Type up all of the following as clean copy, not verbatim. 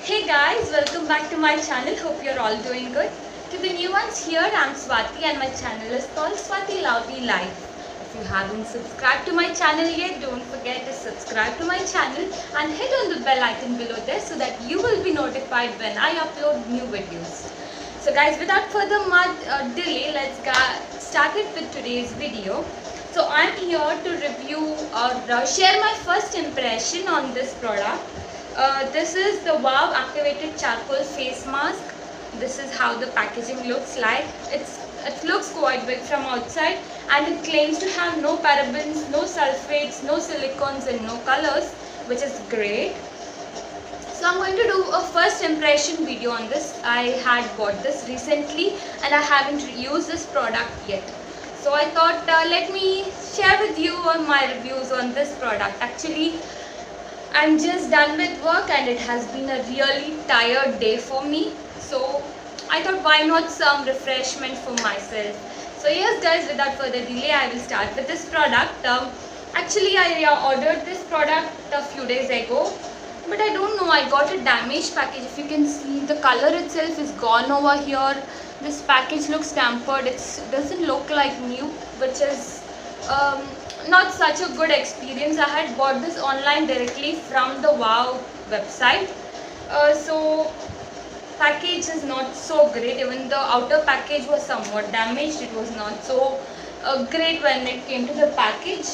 Hey guys, welcome back to my channel. Hope you're all doing good. To the new ones here, I'm Swati and my channel is called Swati Loudly Life. If you haven't subscribed to my channel yet, don't forget to subscribe to my channel and hit on the bell icon below there so that you will be notified when I upload new videos. So guys, without further delay, let's get started with today's video. So I'm here to review or share my first impression on this product. This is the Wow Activated Charcoal Face Mask. This is how the packaging looks like. It looks quite big from outside and it claims to have no parabens, no sulfates, no silicones and no colors, which is great. So I'm going to do a first impression video on this. I had bought this recently and I haven't used this product yet. So I thought let me share with you on my reviews on this product. Actually, I'm just done with work and it has been a really tired day for me. So I thought why not some refreshment for myself. So yes guys, without further delay, I will start with this product. Actually, I ordered this product a few days ago. But I don't know, I got a damaged package. If you can see, the color itself is gone over here. This package looks tampered. It doesn't look like new, which is not such a good experience. I had bought this online directly from the Wow website. So package is not so great. Even the outer package was somewhat damaged. It was not so great when it came to the package.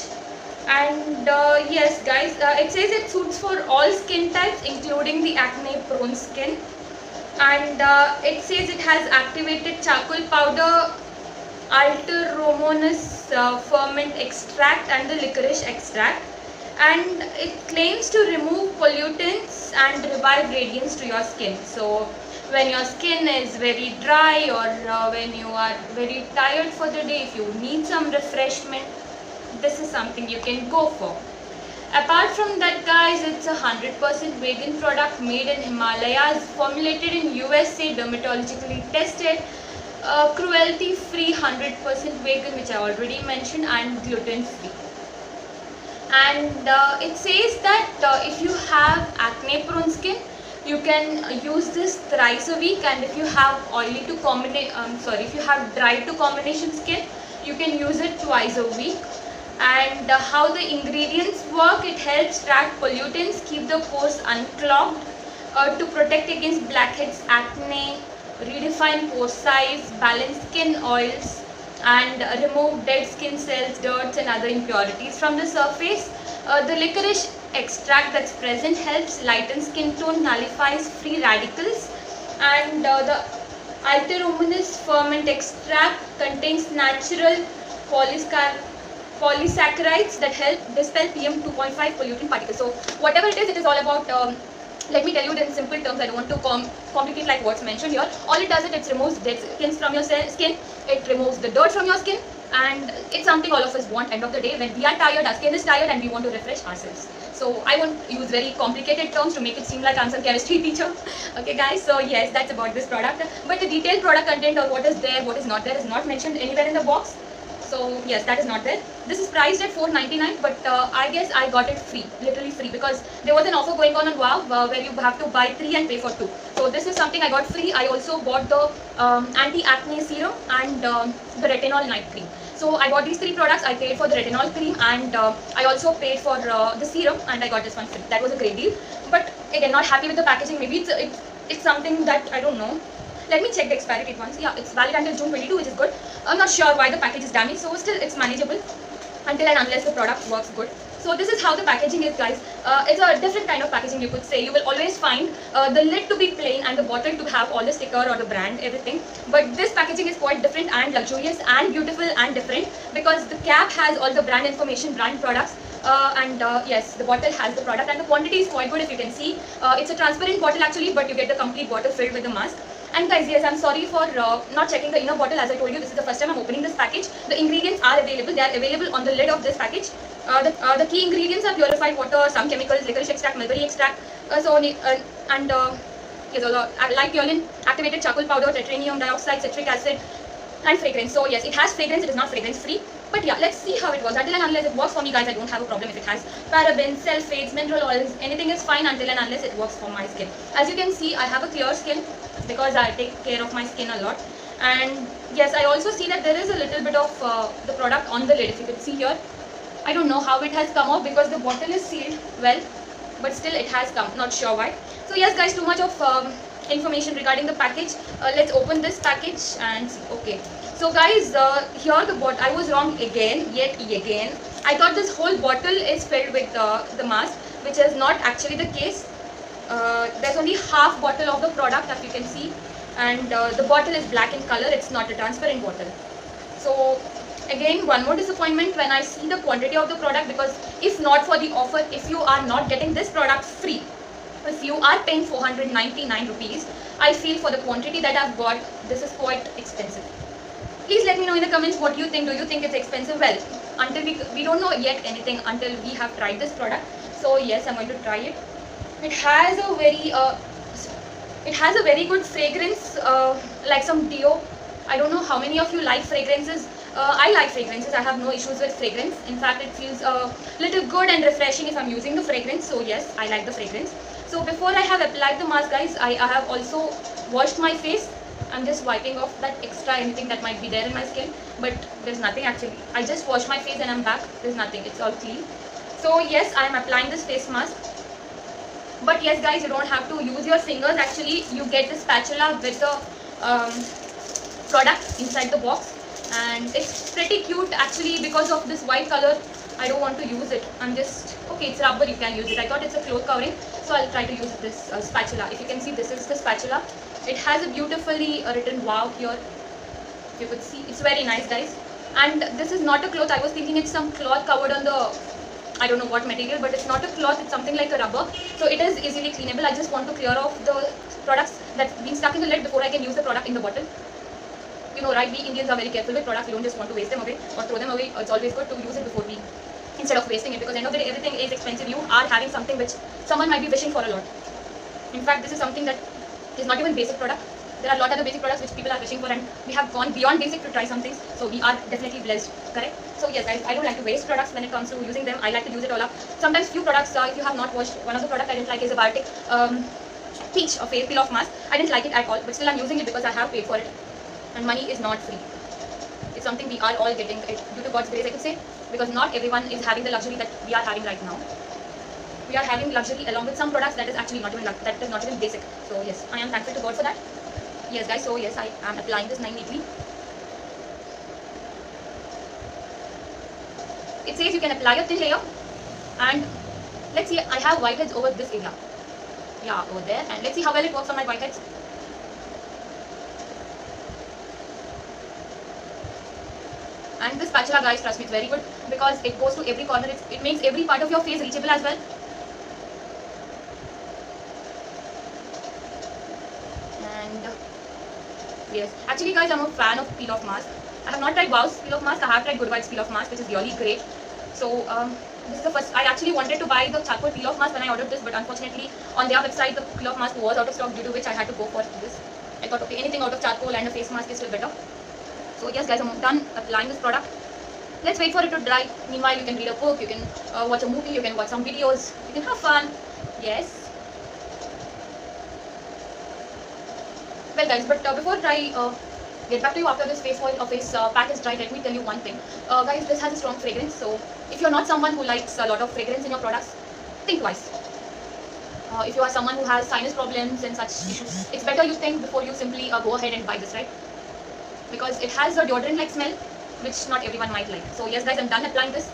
And yes guys, it says it suits for all skin types including the acne prone skin, and it says it has activated charcoal powder, Alteromonas ferment extract and the licorice extract, and it claims to remove pollutants and revive radiance to your skin. So when your skin is very dry or when you are very tired for the day, if you need some refreshment, this is something you can go for. Apart from that guys, it's a 100% vegan product made in Himalayas, formulated in USA, dermatologically tested, cruelty free, 100% vegan, which I already mentioned, and gluten free. And it says that if you have acne prone skin, you can use this thrice a week, and if you have if you have dry to combination skin, you can use it twice a week. And how the ingredients work: it helps track pollutants, keep the pores unclogged, to protect against blackheads, acne, redefine pore size, balance skin oils, and remove dead skin cells, dirts and other impurities from the surface. The licorice extract that's present helps lighten skin tone, nullifies free radicals, and the Alteromonas ferment extract contains natural polysaccharides that help dispel PM 2.5 pollutant particles. So whatever it is all about, let me tell you it in simple terms. I don't want to complicate like what's mentioned here. All it does is it removes dead skins from your skin, it removes the dirt from your skin, and it's something all of us want end of the day when we are tired, our skin is tired and we want to refresh ourselves. So I won't use very complicated terms to make it seem like I'm some chemistry teacher. Okay guys, so yes, that's about this product. But the detailed product content or what is there, what is not there is not mentioned anywhere in the box. So yes, that is not there. This is priced at $4.99, but I guess I got it free, literally free, because there was an offer going on Wow where you have to buy 3 and pay for 2. So this is something I got free. I also bought the anti-acne serum and the retinol night cream. So I bought these 3 products. I paid for the retinol cream and I also paid for the serum, and I got this one free. That was a great deal. But again, not happy with the packaging. Maybe it's something that I don't know. Let me check the expiry date once. Yeah, it's valid until June 22, which is good. I'm not sure why the package is damaged, so still it's manageable until and unless the product works good. So this is how the packaging is guys. It's a different kind of packaging, you could say. You will always find the lid to be plain and the bottle to have all the sticker or the brand, everything. But this packaging is quite different and luxurious and beautiful and different, because the cap has all the brand information, brand products. Yes, the bottle has the product and the quantity is quite good. If you can see, it's a transparent bottle actually, but you get the complete bottle filled with the mask. And guys, yes, I'm sorry for not checking the inner bottle. As I told you, this is the first time I'm opening this package. The ingredients are available. They are available on the lid of this package. The key ingredients are purified water, some chemicals, licorice extract, mulberry extract, yes, light activated charcoal powder, tetranium dioxide, citric acid, and fragrance. So yes, it has fragrance. It is not fragrance free. But yeah, let's see how it works. Until and unless it works for me, guys, I don't have a problem if it has parabens, sulfates, mineral oils, anything is fine until and unless it works for my skin. As you can see, I have a clear skin because I take care of my skin a lot. And yes, I also see that there is a little bit of the product on the lid. If you can see here, I don't know how it has come off because the bottle is sealed well, but still it has come. Not sure why. So yes, guys, too much of information regarding the package. Let's open this package and see. Okay. So guys, here the bottle, I was wrong yet again. I thought this whole bottle is filled with the mask, which is not actually the case. There's only half bottle of the product, as you can see, and the bottle is black in color. It's not a transparent bottle. So again, one more disappointment when I see the quantity of the product, because if not for the offer, if you are not getting this product free, if you are paying 499 rupees, I feel for the quantity that I've got, this is quite expensive. Please let me know in the comments what you think. Do you think it's expensive? Well, until we don't know yet anything until we have tried this product. So yes, I'm going to try it. It has a very good fragrance, like some deo. I don't know how many of you like fragrances. I like fragrances. I have no issues with fragrance. In fact, it feels a little good and refreshing if I'm using the fragrance. So yes, I like the fragrance. So before I have applied the mask, guys, I have also washed my face. I'm just wiping off that extra anything that might be there in my skin, but there's nothing actually. I just washed my face and I'm back. There's nothing. It's all clean. So yes, I'm applying this face mask. But yes, guys, you don't have to use your fingers. Actually, you get the spatula with the product inside the box, and it's pretty cute actually. Because of this white color, I don't want to use it. I'm just, okay, it's rubber, you can use it. I thought it's a cloth covering, so I'll try to use this spatula. If you can see, this is the spatula. It has a beautifully written wow here. If you could see, it's very nice, guys. And this is not a cloth. I was thinking it's some cloth covered on the, I don't know what material, but it's not a cloth. It's something like a rubber. So it is easily cleanable. I just want to clear off the products that's been stuck in the lid before I can use the product in the bottle. You know, right? We Indians are very careful with products. We don't just want to waste them away or throw them away. It's always good to use it before we, instead of wasting it, because end of the day, everything is expensive. You are having something which someone might be wishing for a lot. In fact, this is something that is not even basic product. There are a lot of the basic products which people are wishing for, and we have gone beyond basic to try some things. So we are definitely blessed, correct? So yes, guys, I don't like to waste products when it comes to using them. I like to use it all up. Sometimes few products, if you have not watched, one of the products I didn't like is a Biotic peach or face peel off mask. I didn't like it at all, but still I'm using it because I have paid for it. And money is not free. It's something we are all getting due to God's grace, I could say, because not everyone is having the luxury that we are having right now. We are having luxury along with some products that is actually not even that is not even basic. So yes, I am thankful to God for that. Yes, guys. So yes, I am applying this neatly. It says you can apply a thin layer, and let's see. I have whiteheads over this area. Yeah, over there, and let's see how well it works on my whiteheads. And this spatula, guys, trust me, it's very good because it goes to every corner. It makes every part of your face reachable as well. And yes, actually, guys, I'm a fan of peel off mask. I have not tried Wow's peel off mask. I have tried Good Vibes peel off mask, which is really great. So this is the first. I actually wanted to buy the charcoal peel off mask when I ordered this, but unfortunately, on their website, the peel off mask was out of stock, due to which I had to go for this. I thought, okay, anything out of charcoal and a face mask is still better. So yes, guys, I'm done applying this product. Let's wait for it to dry. Meanwhile, you can read a book, you can watch a movie, you can watch some videos, you can have fun. Yes. Well, guys, but before I get back to you after this face oil or face pack is dry, let me tell you one thing. Guys, this has a strong fragrance. So if you're not someone who likes a lot of fragrance in your products, think twice. If you are someone who has sinus problems and such issues, it's better you think before you simply go ahead and buy this, right? Because it has a deodorant-like smell, which not everyone might like. So yes, guys, I'm done applying this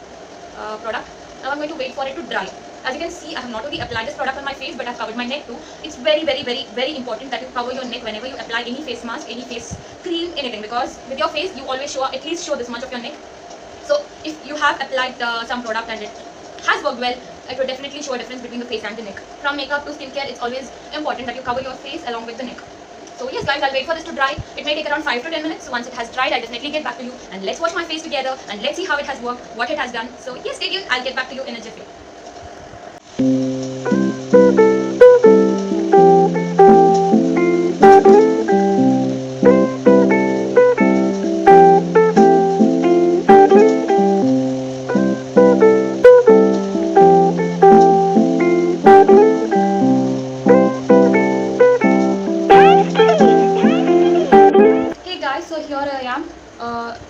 product. Now I'm going to wait for it to dry. As you can see, I have not only applied this product on my face, but I've covered my neck too. It's very, very, very, very important that you cover your neck whenever you apply any face mask, any face cream, anything. Because with your face, you always show, at least show this much of your neck. So if you have applied some product and it has worked well, it will definitely show a difference between the face and the neck. From makeup to skincare, it's always important that you cover your face along with the neck. So yes, guys, I'll wait for this to dry. It may take around 5 to 10 minutes. So once it has dried, I'll definitely get back to you. And let's wash my face together and let's see how it has worked, what it has done. So yes, stay tuned. I'll get back to you in a jiffy.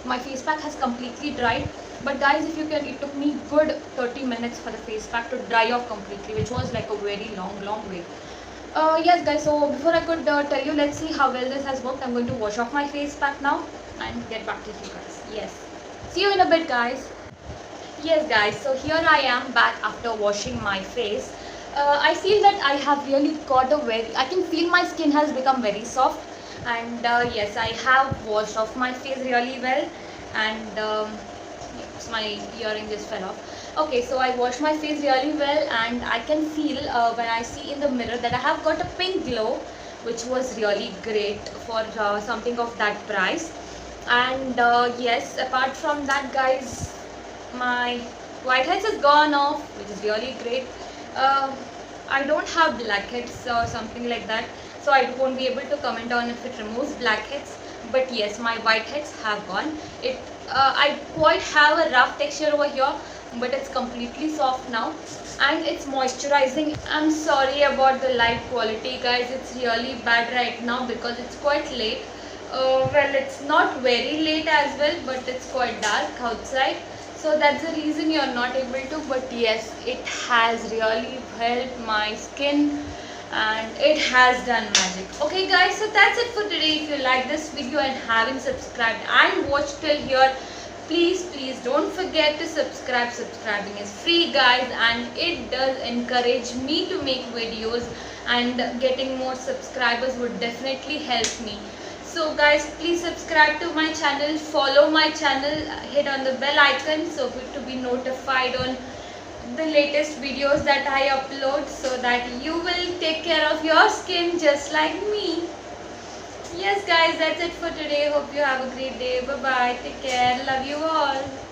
my face pack has completely dried. But guys, if you can, it took me good 30 minutes for the face pack to dry off completely, which was like a very long wait. Yes guys, so before I could tell you, let's see how well this has worked. I'm going to wash off my face pack now and get back to you guys. Yes, see you in a bit guys. Yes guys, so here I am back after washing my face. I feel that I have really got a I can feel my skin has become very soft, and yes, I have washed off my face really well, and yes, my earring just fell off. Okay, so I washed my face really well, and I can feel when I see in the mirror that I have got a pink glow, which was really great for something of that price. And yes, apart from that guys, my whiteheads has gone off, which is really great. I don't have blackheads or something like that, so I won't be able to comment on if it removes blackheads. But yes, my whiteheads have gone. I quite have a rough texture over here, but it's completely soft now, and it's moisturizing. I'm sorry about the light quality guys, it's really bad right now because it's quite late. Well, it's not very late as well, but it's quite dark outside, so that's the reason you're not able to. But yes, it has really helped my skin, and it has done magic. Okay guys, so that's it for today. If you like this video and haven't subscribed and watched till here, please don't forget to subscribe. Subscribing is free guys, and it does encourage me to make videos, and getting more subscribers would definitely help me. So guys, please subscribe to my channel, follow my channel, hit on the bell icon so to be notified on the latest videos that I upload, so that you will take care of your skin just like me. Yes guys, that's it for today. Hope you have a great day. Bye bye. Take care. Love you all.